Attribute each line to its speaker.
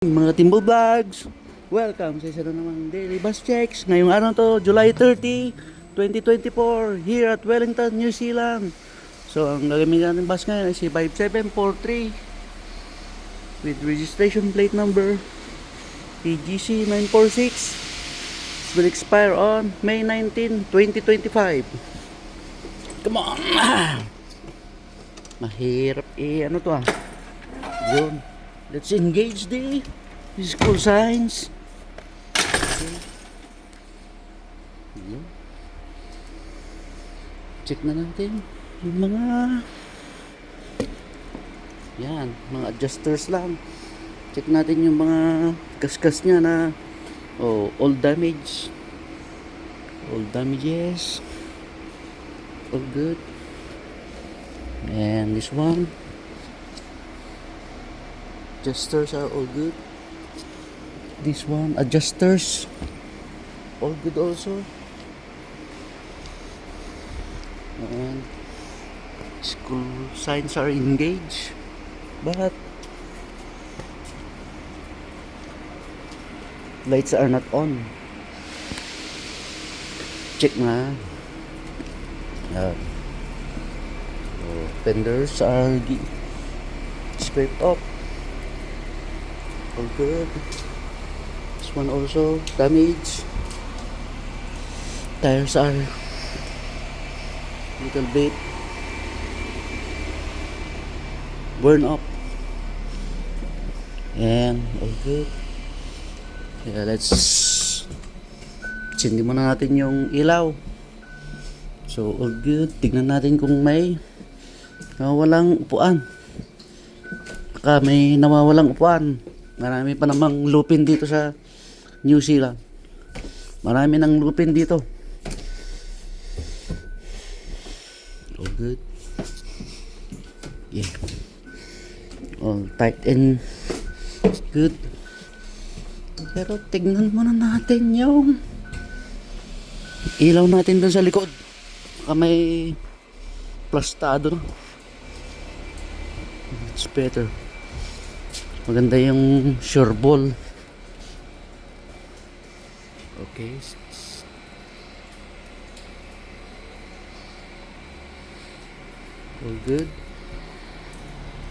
Speaker 1: Mga Timbo Vlogs, welcome sa isa na namang daily bus checks. Ngayong araw to, July 30, 2024, here at Wellington, New Zealand. So, ang gagamitin natin bus ngayon ay si 5743 with registration plate number PGC 946. It will expire on May 19, 2025. Come on! Mahirap ano to Yun. Let's engage the school signs. Okay. Check na natin yung mga adjusters lang. Check natin yung mga kaskas niya na all damages, all good. And this one, adjusters are all good. This one, adjusters all good also. And school signs are engaged, but lights are not on. Check na. Fenders are scraped up. All good. This one also damaged. Tires are little bit burn up, and all good. Yeah, let's sindi muna natin yung ilaw. So all good. Tignan natin kung may nawawalang upuan. Baka may nawawalang upuan. Marami pa namang lupin dito sa New Zealand. Marami nang lupin dito. All good. Yeah. All tight and good. Pero tignan muna natin yung ilaw natin dun sa likod. Baka may plastado na. It's better. Maganda yung sure ball. Okay. All good.